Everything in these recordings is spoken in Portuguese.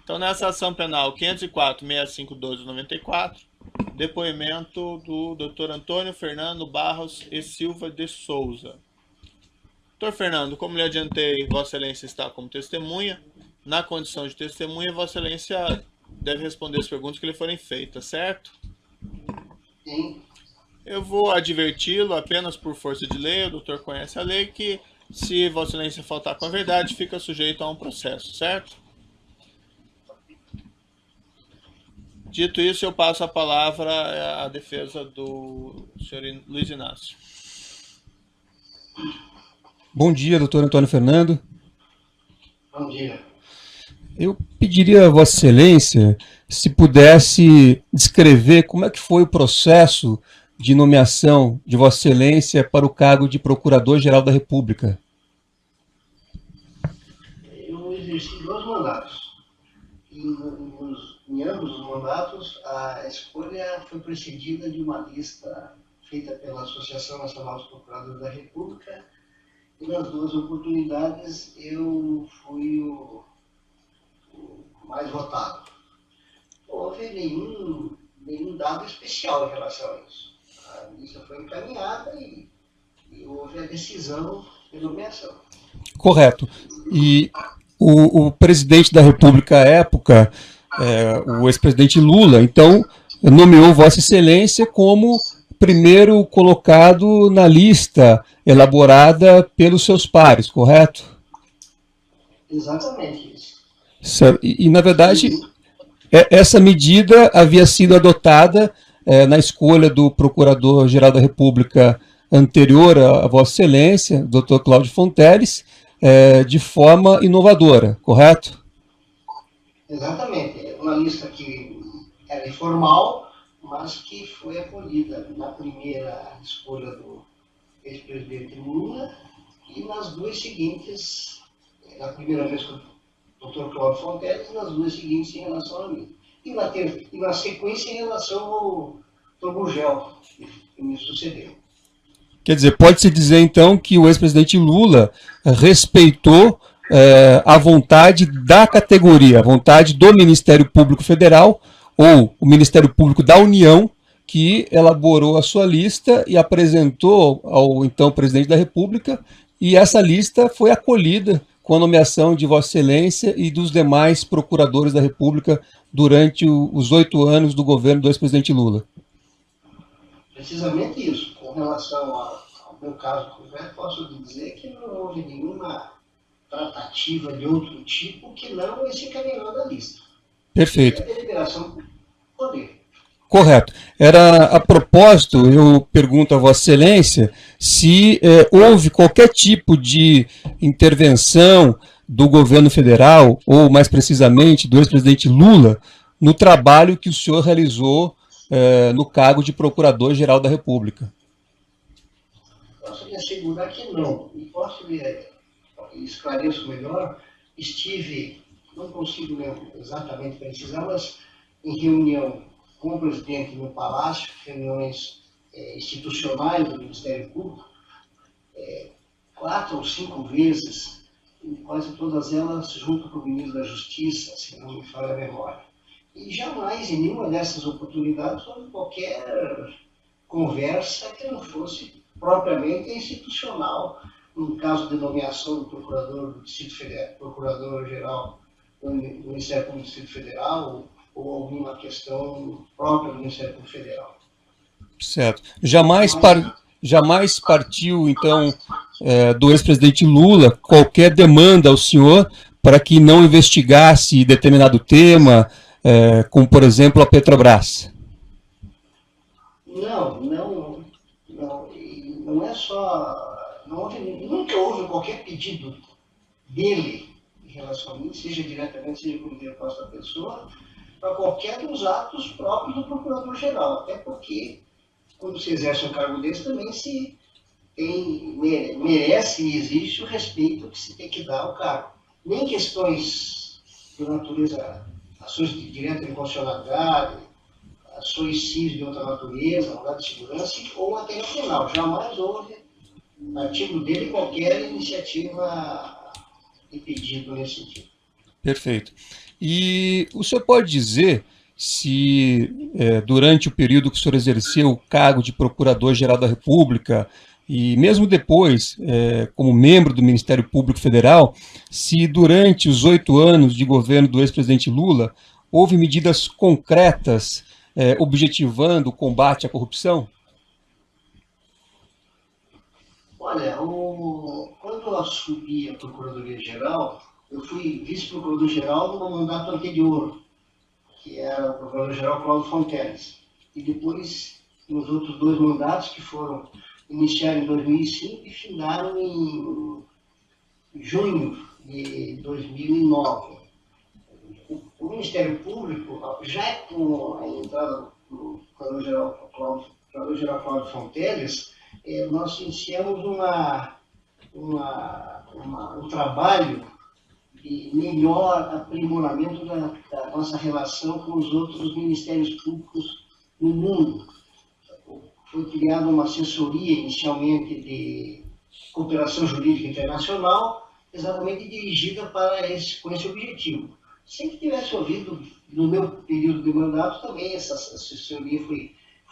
Então, nessa ação penal 504.6512/94, depoimento do Dr. Antônio Fernando Barros e Silva de Souza. Dr. Fernando, como lhe adiantei, Vossa Excelência está como testemunha. Na condição de testemunha, Vossa Excelência deve responder as perguntas que lhe forem feitas, certo? Sim. Eu vou adverti-lo apenas por força de lei, o doutor conhece a lei, que se Vossa Excelência faltar com a verdade, fica sujeito a um processo, certo? Dito isso, eu passo a palavra à defesa do senhor Luiz Inácio. Bom dia, doutor Antônio Fernando. Bom dia. Eu pediria a Vossa Excelência se pudesse descrever como é que foi o processo de nomeação de Vossa Excelência para o cargo de Procurador-Geral da República. Eu exerci 2 mandatos. Em ambos os mandatos, a escolha foi precedida de uma lista feita pela Associação Nacional dos Procuradores da República, e nas 2 oportunidades eu fui o mais votado. Não houve nenhum dado especial em relação a isso. A lista foi encaminhada e houve a decisão de nomeação. Correto. E o presidente da República à época, o ex-presidente Lula, então, nomeou Vossa Excelência como primeiro colocado na lista elaborada pelos seus pares, correto? Exatamente isso. E na verdade, essa medida havia sido adotada na escolha do Procurador-Geral da República anterior a Vossa Excelência, Dr. Cláudio Fonteles, de forma inovadora, correto? Exatamente. Uma lista que era informal, mas que foi acolhida na primeira escolha do ex-presidente Lula e nas 2 seguintes, na primeira vez com o Dr. Cláudio Fonteles, e nas 2 seguintes em relação a mim. E na sequência em relação ao Dr. Gurgel, que me sucedeu. Quer dizer, pode-se dizer então que o ex-presidente Lula respeitou a vontade da categoria, a vontade do Ministério Público Federal ou o Ministério Público da União, que elaborou a sua lista e apresentou ao então presidente da República, e essa lista foi acolhida com a nomeação de Vossa Excelência e dos demais procuradores da República durante os 8 anos do governo do ex-presidente Lula. Precisamente isso. Com relação ao meu caso concreto, posso dizer que não houve nenhuma tratativa de outro tipo que não esse encaminhamento da lista. Perfeito. A deliberação do poder. Correto. Era a propósito, eu pergunto a Vossa Excelência se houve qualquer tipo de intervenção do governo federal, ou mais precisamente do ex-presidente Lula, no trabalho que o senhor realizou no cargo de Procurador-Geral da República. Posso lhe assegurar que não. E posso lhe esclareço melhor, não consigo exatamente precisar, mas em reunião com o presidente no Palácio, reuniões institucionais do Ministério Público, 4 ou 5 vezes, e quase todas elas junto com o ministro da Justiça, se não me falha a memória. E jamais, em nenhuma dessas oportunidades, houve qualquer conversa que não fosse propriamente institucional, no caso de nomeação do procurador do Distrito Federal, procurador-geral do Ministério Público do Distrito Federal, ou alguma questão própria do Ministério Público Federal. Certo. Jamais partiu, então, do ex-presidente Lula qualquer demanda ao senhor para que não investigasse determinado tema, como, por exemplo, a Petrobras? Não é só... nunca houve qualquer pedido dele em relação a mim, seja diretamente, seja por interposta da pessoa, para qualquer dos atos próprios do Procurador-Geral. Até porque, quando se exerce um cargo desse, também se merece e existe o respeito que se tem que dar ao cargo. Nem questões de natureza, ações de direta inconstitucionalidade, ações CIS de outra natureza, mandado de segurança, ou até no penal. Jamais houve, no artigo dele, qualquer iniciativa de pedido nesse sentido. Perfeito. E o senhor pode dizer se, durante o período que o senhor exerceu o cargo de Procurador-Geral da República, e mesmo depois, como membro do Ministério Público Federal, se durante os 8 anos de governo do ex-presidente Lula, houve medidas concretas objetivando o combate à corrupção? Olha, quando eu assumi a Procuradoria-Geral, eu fui vice-procurador-geral no mandato anterior, que era o procurador-geral Cláudio Fonteles. E depois, nos outros 2 mandatos, que iniciaram em 2005 e findaram em junho de 2009. O Ministério Público, já com a entrada do procurador-geral Cláudio Fonteles, nós iniciamos um trabalho de melhor aprimoramento da nossa relação com os outros ministérios públicos no mundo. Foi criada uma assessoria inicialmente de cooperação jurídica internacional, exatamente dirigida com esse objetivo. Sem que tivesse ouvido, no meu período de mandato, também essa assessoria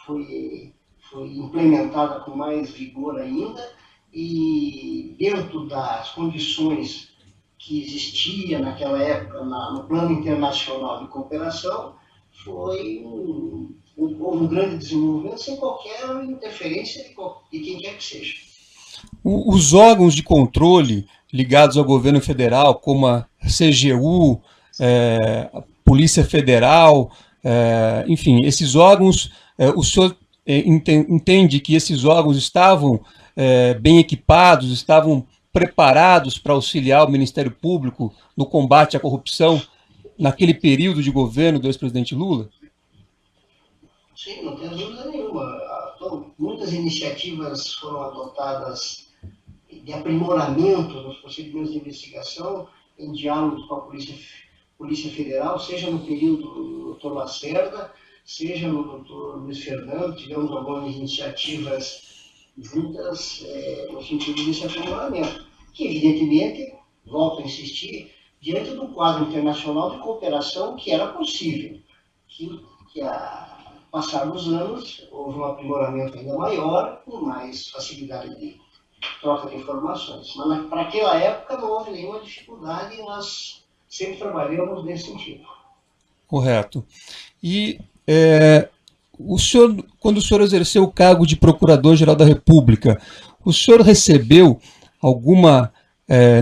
foi implementada com mais vigor ainda, e dentro das condições que existia naquela época no plano internacional de cooperação, houve um grande desenvolvimento sem qualquer interferência de quem quer que seja. Os órgãos de controle ligados ao governo federal, como a CGU, a Polícia Federal, enfim, esses órgãos, o senhor entende que esses órgãos estavam bem equipados, estavam preparados para auxiliar o Ministério Público no combate à corrupção naquele período de governo do ex-presidente Lula? Sim, não tem dúvida nenhuma. Então, muitas iniciativas foram adotadas de aprimoramento nos procedimentos de investigação, em diálogo com a Polícia Federal, seja no período do Dr. Lacerda, seja no Dr. Luiz Fernando. Tivemos algumas iniciativas juntas no sentido desse aprimoramento, que evidentemente, volto a insistir, diante do quadro internacional de cooperação que era possível, que a passar dos anos houve um aprimoramento ainda maior, com mais facilidade de troca de informações. Mas para aquela época não houve nenhuma dificuldade e nós sempre trabalhamos nesse sentido. Correto. E o senhor, quando o senhor exerceu o cargo de Procurador-Geral da República, o senhor recebeu alguma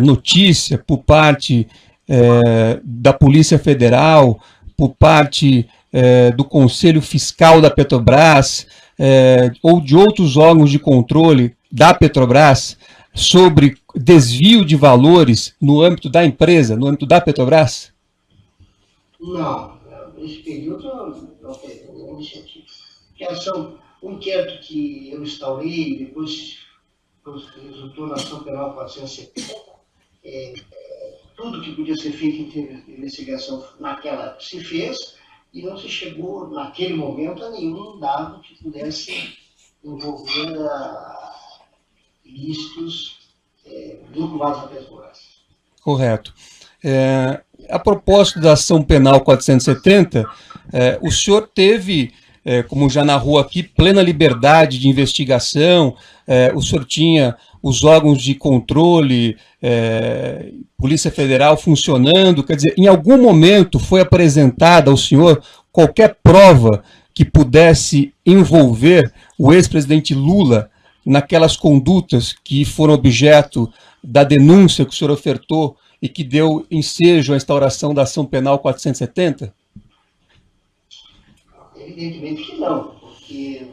notícia por parte da Polícia Federal, por parte do Conselho Fiscal da Petrobras, ou de outros órgãos de controle da Petrobras, sobre desvio de valores no âmbito da empresa, no âmbito da Petrobras? Não, nesse período não teve nenhuma iniciativa. Um inquérito que eu instaurei, depois resultou na ação penal 470, tudo que podia ser feito em termos de investigação naquela época se fez, e não se chegou, naquele momento, a nenhum dado que pudesse envolver ilícitos vinculados à Petrobras. Correto. A propósito da ação penal 470, o senhor teve, como já narrou aqui, plena liberdade de investigação, o senhor tinha os órgãos de controle, Polícia Federal funcionando, quer dizer, em algum momento foi apresentada ao senhor qualquer prova que pudesse envolver o ex-presidente Lula naquelas condutas que foram objeto da denúncia que o senhor ofertou e que deu ensejo à instauração da ação penal 470? Evidentemente que não, porque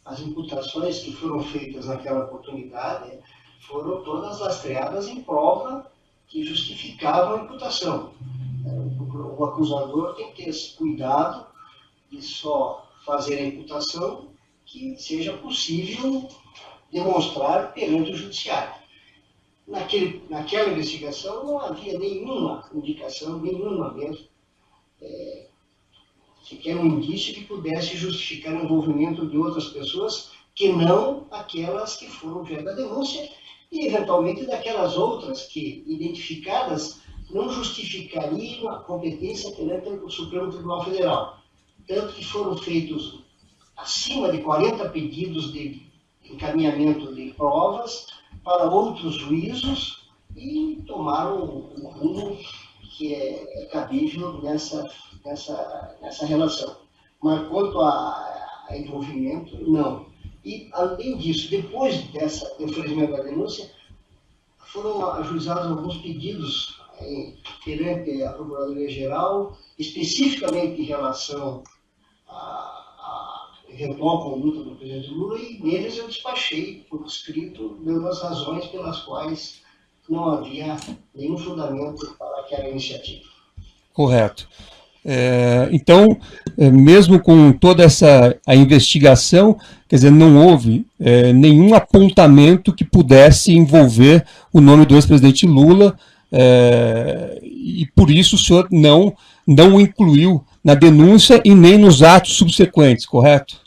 as imputações que foram feitas naquela oportunidade foram todas lastreadas em prova que justificavam a imputação. O acusador tem que ter esse cuidado de só fazer a imputação que seja possível demonstrar perante o judiciário. Naquela investigação não havia nenhuma indicação, nenhuma mesmo, sequer um indício que pudesse justificar o envolvimento de outras pessoas que não aquelas que foram objeto da denúncia e, eventualmente, daquelas outras que, identificadas, não justificariam a competência perante o Supremo Tribunal Federal. Tanto que foram feitos acima de 40 pedidos de encaminhamento de provas para outros juízos e tomaram o rumo que é cabível nessa relação. Mas quanto a envolvimento, não. E, além disso, depois do oferecimento da denúncia, foram ajuizados alguns pedidos perante a Procuradoria-Geral, especificamente em relação à eventual conduta do presidente Lula, e neles eu despachei por escrito, dando as razões pelas quais não havia nenhum fundamento para aquela iniciativa. Correto. Então, mesmo com toda a investigação, quer dizer, não houve nenhum apontamento que pudesse envolver o nome do ex-presidente Lula, e por isso o senhor não o incluiu na denúncia e nem nos atos subsequentes, correto?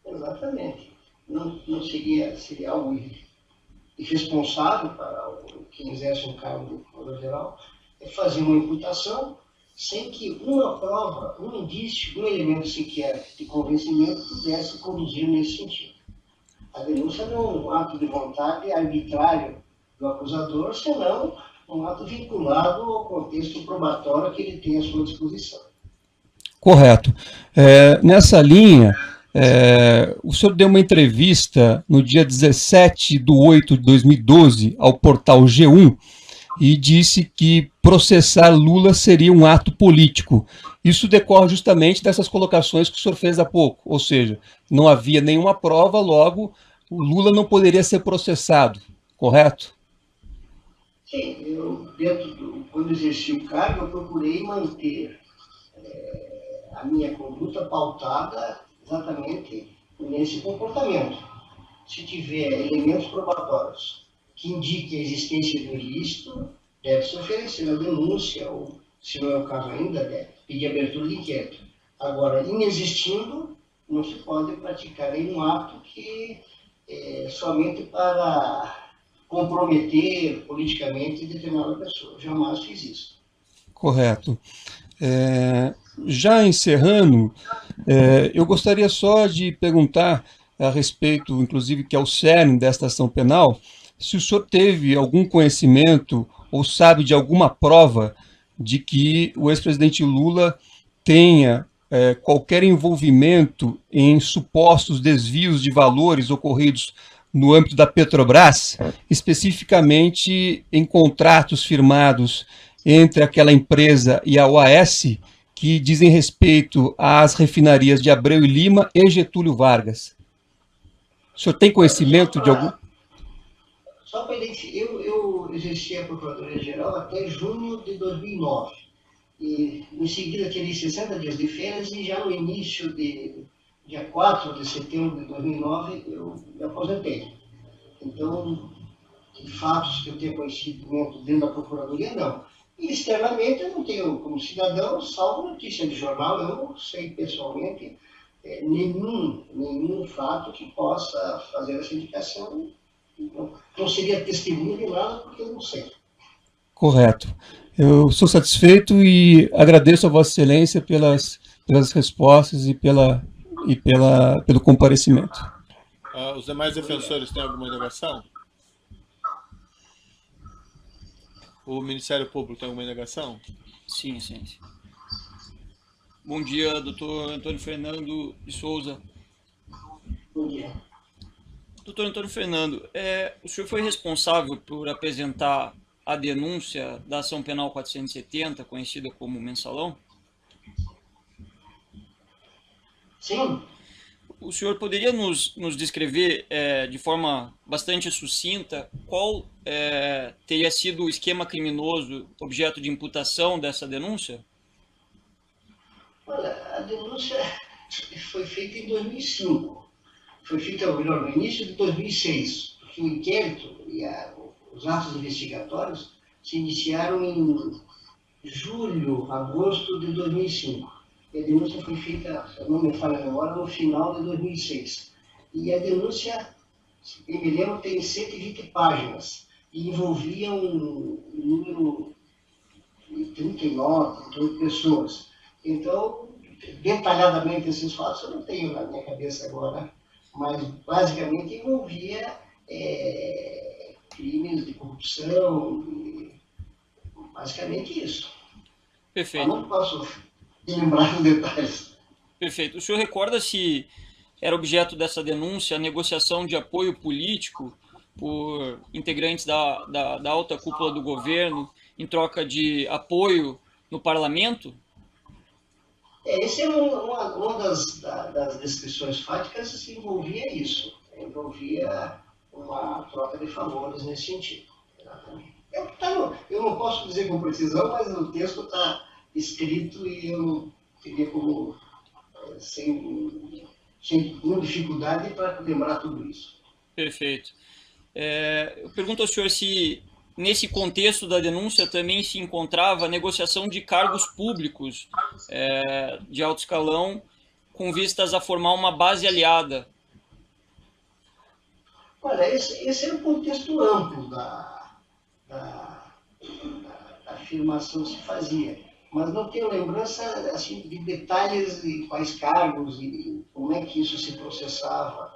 Exatamente. Não seria algo irresponsável para quem exerce um cargo de Procurador-Geral fazer uma imputação sem que uma prova, um indício, um elemento sequer de convencimento pudesse conduzir nesse sentido. A denúncia não é um ato de vontade arbitrário do acusador, senão um ato vinculado ao contexto probatório que ele tem à sua disposição. Correto. Nessa linha, o senhor deu uma entrevista no dia 17/8/2012 ao portal G1 e disse que processar Lula seria um ato político. Isso decorre justamente dessas colocações que o senhor fez há pouco, ou seja, não havia nenhuma prova, logo o Lula não poderia ser processado, correto? Sim, quando exerci o cargo, eu procurei manter a minha conduta pautada exatamente nesse comportamento. Se tiver elementos probatórios que indiquem a existência de um ilícito, deve-se oferecer a denúncia, ou, se não é o caso ainda, pedir abertura de inquérito. Agora, inexistindo, não se pode praticar nenhum ato que somente para comprometer politicamente determinada pessoa. Jamais fiz isso. Correto. Já encerrando, eu gostaria só de perguntar a respeito, inclusive, que é o cerne desta ação penal, se o senhor teve algum conhecimento ou sabe de alguma prova de que o ex-presidente Lula tenha qualquer envolvimento em supostos desvios de valores ocorridos no âmbito da Petrobras, especificamente em contratos firmados entre aquela empresa e a OAS, que dizem respeito às refinarias de Abreu e Lima e Getúlio Vargas. O senhor tem conhecimento de algum? Só para identificar, eu exerci a Procuradoria-Geral até junho de 2009. E, em seguida, tirei 60 dias de férias e já no início dia 4 de setembro de 2009, eu me aposentei. Então, de fatos que eu tenho conhecimento dentro da Procuradoria, não. E, externamente, eu não tenho, como cidadão, salvo notícia de jornal, eu não sei pessoalmente nenhum fato que possa fazer essa indicação. Não seria testemunha de nada, porque eu não sei. Correto. Eu sou satisfeito e agradeço a Vossa Excelência pelas respostas e pelo comparecimento. Os demais defensores têm alguma indagação? O Ministério Público tem alguma indagação? Sim, Excelência. Bom dia, doutor Antônio Fernando de Souza. Bom dia. Doutor Antônio Fernando, o senhor foi responsável por apresentar a denúncia da ação penal 470, conhecida como Mensalão? Sim. O senhor poderia nos descrever de forma bastante sucinta qual teria sido o esquema criminoso objeto de imputação dessa denúncia? Olha, a denúncia foi feita em 2005. Foi feita, ou melhor, no início de 2006, porque o inquérito e os atos investigatórios se iniciaram em julho, agosto de 2005. E a denúncia foi feita, se eu não me falha a memória, no final de 2006. E a denúncia, eu me lembro, tem 120 páginas e envolvia um número 39, 38 pessoas. Então, detalhadamente esses fatos eu não tenho na minha cabeça agora, mas basicamente envolvia crimes de corrupção, basicamente isso. Perfeito. Eu não posso lembrar os detalhes. Perfeito. O senhor recorda se era objeto dessa denúncia a negociação de apoio político por integrantes da alta cúpula do governo em troca de apoio no parlamento? Essa é uma das descrições fáticas, envolvia isso. Envolvia uma troca de favores nesse sentido. Exatamente. Eu não posso dizer com precisão, mas o texto está escrito e eu não teria como, sem nenhuma dificuldade, para lembrar tudo isso. Perfeito. Eu pergunto ao senhor se, nesse contexto da denúncia, também se encontrava a negociação de cargos públicos de alto escalão com vistas a formar uma base aliada. Olha, esse é um contexto amplo da afirmação que se fazia, mas não tenho lembrança assim, de detalhes de quais cargos e como é que isso se processava.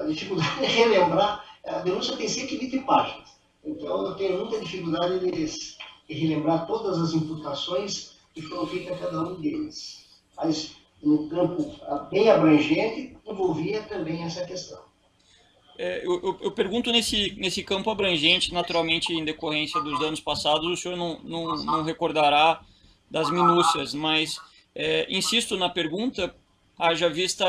A dificuldade de relembrar, a denúncia tem 120 páginas, então eu tenho muita dificuldade de relembrar todas as imputações que foram feitas a cada um deles. Mas no campo bem abrangente, envolvia também essa questão. Eu pergunto nesse campo abrangente, naturalmente em decorrência dos anos passados, o senhor não recordará das minúcias, mas insisto na pergunta, haja vista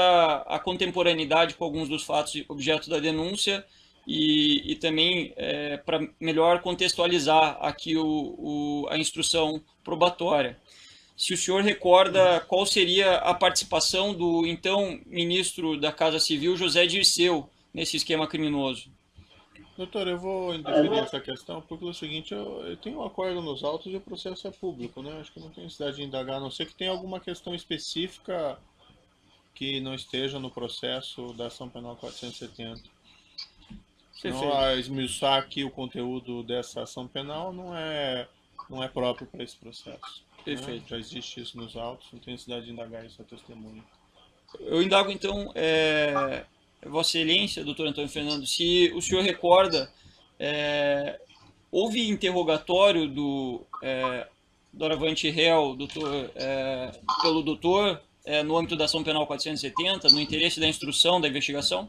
a contemporaneidade com alguns dos fatos objeto da denúncia e também para melhor contextualizar aqui a instrução probatória. Se o senhor recorda qual seria a participação do então ministro da Casa Civil, José Dirceu, nesse esquema criminoso? Doutor, eu vou interferir essa questão, porque é o seguinte, eu tenho um acordo nos autos e o processo é público, né? Acho que não tem necessidade de indagar, a não ser que tenha alguma questão específica que não esteja no processo da ação penal 470. Senão, a esmiuçar aqui o conteúdo dessa ação penal não é próprio para esse processo. Perfeito. Né? Já existe isso nos autos, não tem necessidade de indagar isso a testemunha. Eu indago, então, Vossa Excelência, doutor Antônio Fernando, se o senhor recorda, houve interrogatório do doravante réu pelo doutor no âmbito da ação penal 470, no interesse da instrução da investigação?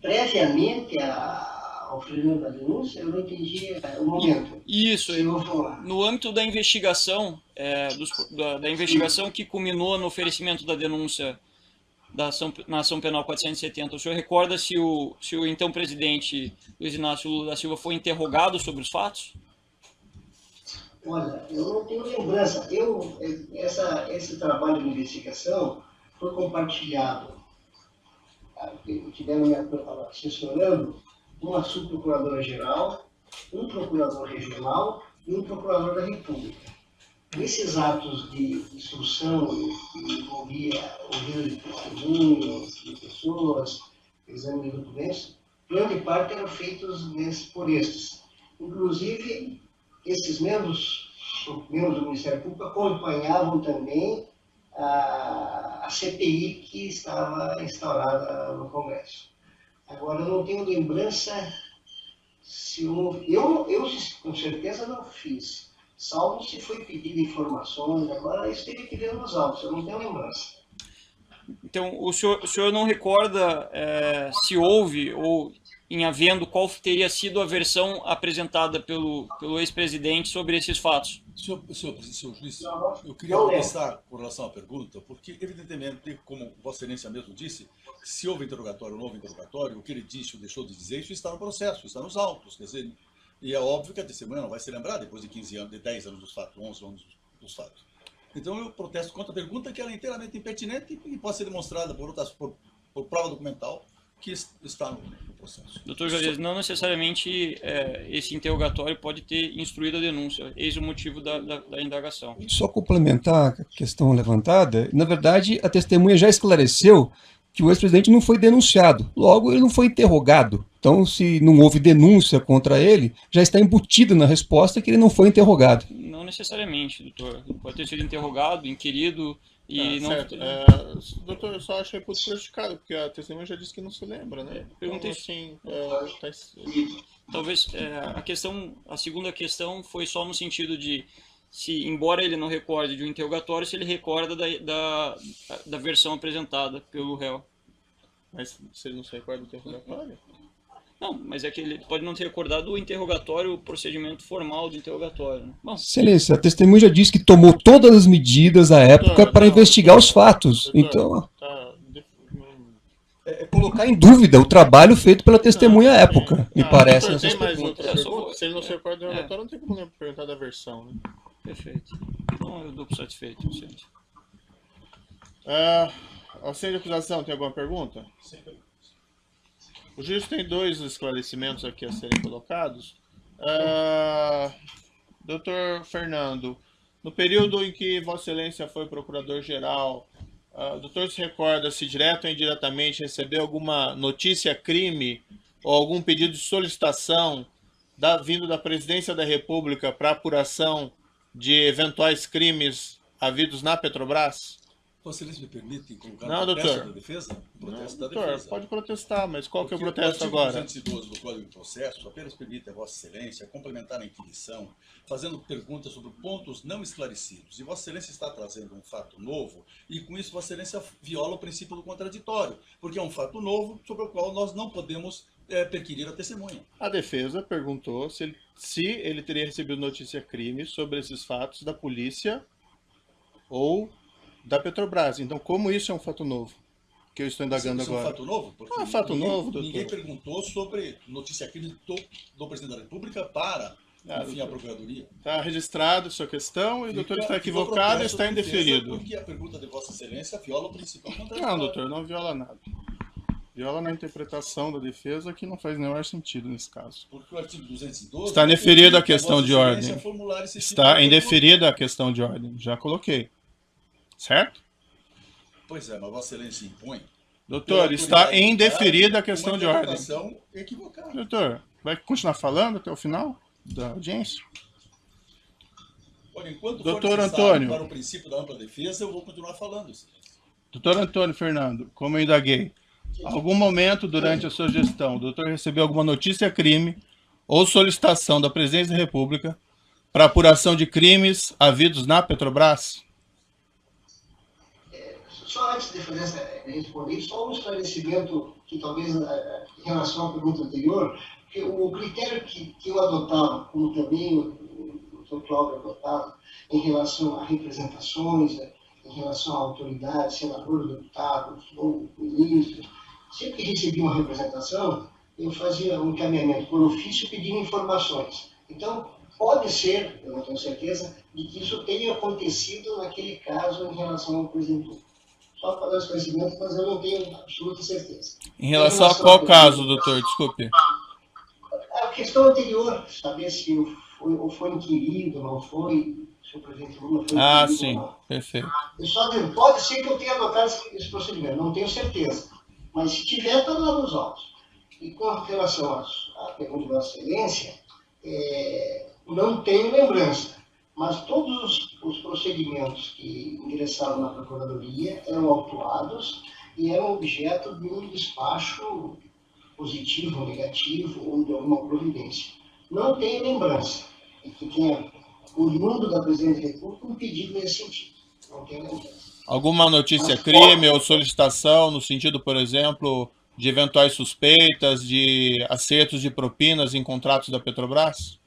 Previamente ao oferecimento da denúncia, eu não entendi o momento. Isso, no âmbito da investigação, da investigação que culminou no oferecimento da denúncia na ação penal 470, o senhor recorda se o então presidente Luiz Inácio Lula da Silva foi interrogado sobre os fatos? Olha, eu não tenho lembrança. Esse trabalho de investigação foi compartilhado. Tiveram me assessorando uma subprocuradora-geral, um procurador regional e um procurador da República. Nesses atos de instrução que envolvia ouvir de testemunhas, de pessoas, exame de documentos, grande parte eram feitos por estes. Inclusive, esses membros do Ministério Público acompanhavam também a CPI que estava instaurada no Congresso. Agora, eu não tenho lembrança se eu com certeza não fiz, salvo se foi pedido informações. Agora, isso teria que ver nos autos, eu não tenho lembrança. Então, o senhor não recorda se houve ou em havendo, qual teria sido a versão apresentada pelo ex-presidente sobre esses fatos? Senhor juiz, eu queria começar com relação à pergunta, porque, evidentemente, como Vossa Excelência mesmo disse, se houve interrogatório ou não houve interrogatório, o que ele disse ou deixou de dizer, isso está no processo, está nos autos. Quer dizer, e é óbvio que a testemunha não vai se lembrar depois de 15 anos, de 10 anos dos fatos, 11 anos dos fatos. Então, eu protesto contra a pergunta, que ela é inteiramente impertinente e pode ser demonstrada por prova documental que está no processo. Doutor Juarez, não necessariamente esse interrogatório pode ter instruído a denúncia, eis o motivo da indagação. Só complementar a questão levantada, na verdade, a testemunha já esclareceu que o ex-presidente não foi denunciado. Logo, ele não foi interrogado. Então, se não houve denúncia contra ele, já está embutido na resposta que ele não foi interrogado. Não necessariamente, doutor. Ele pode ter sido interrogado, inquirido e não... Certo. Doutor, eu só achei muito prejudicado, porque a testemunha já disse que não se lembra, né? Perguntei assim, talvez a segunda questão foi só no sentido de se, embora ele não recorde de um interrogatório, se ele recorda da versão apresentada pelo réu. Mas se ele não se recorda do interrogatório? Não, mas é que ele pode não ter recordado o interrogatório, o procedimento formal do interrogatório. Né? Bom, Excelência, a testemunha já disse que tomou todas as medidas à época para investigar os fatos. Então, é colocar em dúvida o trabalho feito pela testemunha à época, me parece. Doutor, tem mais perguntas. outra pergunta? Se ele não se recorda do interrogatório, não tem como perguntar da versão, né? Perfeito. Então eu dou por satisfeito, gente. Auxílio de acusação, tem alguma pergunta? Sim. O juiz tem 2 esclarecimentos aqui a serem colocados. Doutor Fernando, no período em que Vossa Excelência foi procurador-geral, o doutor se recorda se direto ou indiretamente recebeu alguma notícia-crime ou algum pedido de solicitação vindo da Presidência da República para apuração de eventuais crimes havidos na Petrobras? Vossa Excelência me permite colocar Não, protesto doutor. da defesa? Protesto da Doutor, defesa. pode protestar, mas qual que é o Porque protesto artigo agora? 212 do Código de Processo apenas permite a Vossa Excelência complementar a inquisição, fazendo perguntas sobre pontos não esclarecidos. E Vossa Excelência está trazendo um fato novo, e com isso Vossa Excelência viola o princípio do contraditório, porque é um fato novo sobre o qual nós não podemos perquirir a testemunha. A defesa perguntou se ele teria recebido notícia-crime sobre esses fatos da polícia ou da Petrobras. Então, como isso é um fato novo? Que eu estou indagando Isso agora. é um fato novo? Porque Não é fato novo, doutor. Ninguém perguntou sobre notícia-crime do Presidente da República para, enfim, a Procuradoria. Está registrado sua questão e o doutor está equivocado e está indeferido. Porque a pergunta de Vossa Excelência viola o princípio do Não, contraditório. doutor, não viola nada. Viola na interpretação da defesa, que não faz nenhum sentido nesse caso. Porque o artigo 212... Está indeferida a questão de ordem. Está Está indeferida a questão de ordem. Já coloquei. Certo? Pois é, mas Vossa Excelência impõe. Doutor, está indeferida a questão de ordem. Equivocada. Doutor, vai continuar falando até o final da audiência? Olha, enquanto Doutor for necessário Antônio. para o princípio da ampla defesa, eu vou continuar falando. Excelência. Doutor Antônio Fernando, como eu indaguei, algum momento durante a sua gestão, o doutor recebeu alguma notícia-crime ou solicitação da Presidência da República para apuração de crimes havidos na Petrobras? Só antes de responder, só um esclarecimento que talvez em relação à pergunta anterior, porque o critério que eu adotava, como também o Dr. Cláudio adotava, em relação a representações, em relação a autoridades, senadores, deputados ou ministros, sempre que recebia uma representação, eu fazia um encaminhamento por ofício pedindo informações. Então, pode ser, eu não tenho certeza, de que isso tenha acontecido naquele caso em relação ao presidente. Só para dar esclarecimento, mas eu não tenho absoluta certeza. Em relação a qual caso, doutor? Desculpe. A questão anterior, saber se foi inquirido, não foi, se o presidente Lula foi inquirido Sim, ou não. perfeito. Eu só digo, pode ser que eu tenha adotado esse procedimento, não tenho certeza. Mas se tiver, está lá nos autos. E com relação à pergunta de Vossa Excelência, não tenho lembrança. Mas todos os procedimentos que ingressaram na Procuradoria eram autuados e eram objeto de um despacho positivo ou negativo ou de alguma providência. Não tenho lembrança de que tenha, oriundo da Presidência da República, um pedido nesse sentido. Não tenho lembrança. Alguma notícia-crime ou solicitação no sentido, por exemplo, de eventuais suspeitas de acertos de propinas em contratos da Petrobras?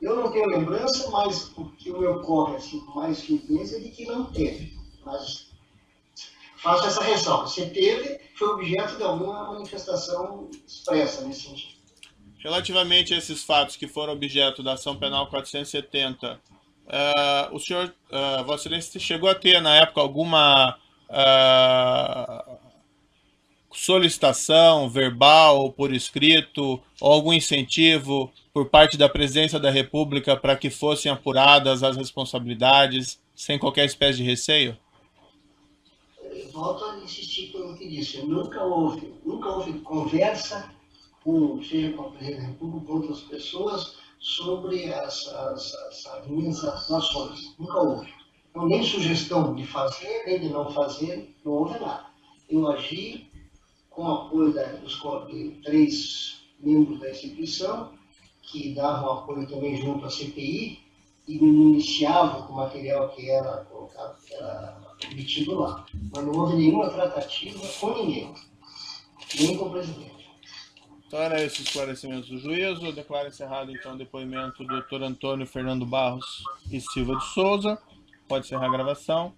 Eu não tenho lembrança, mas o que me ocorre assim, com mais firmeza é de que não teve. Mas faço essa ressalva. Se teve, foi objeto de alguma manifestação expressa nesse sentido. Relativamente a esses fatos que foram objeto da ação penal 470, o senhor, Vossa Excelência, chegou a ter na época alguma solicitação verbal ou por escrito ou algum incentivo por parte da Presidência da República para que fossem apuradas as responsabilidades sem qualquer espécie de receio? volto a insistir pelo que disse. Nunca houve conversa seja com o presidente da República, com outras pessoas, sobre as minhas atuações. Nunca houve. Então, nem sugestão de fazer, nem de não fazer, não houve nada. Eu agi com o apoio de 3 membros da instituição, que davam apoio também junto à CPI, e me municiavam com o material que era colocado, que era metido lá. Mas não houve nenhuma tratativa com ninguém, nem com o presidente. Então, era esse esclarecimento do juízo. Eu declaro encerrado, então, o depoimento do Dr. Antônio Fernando Barros e Silva de Souza. Pode encerrar a gravação.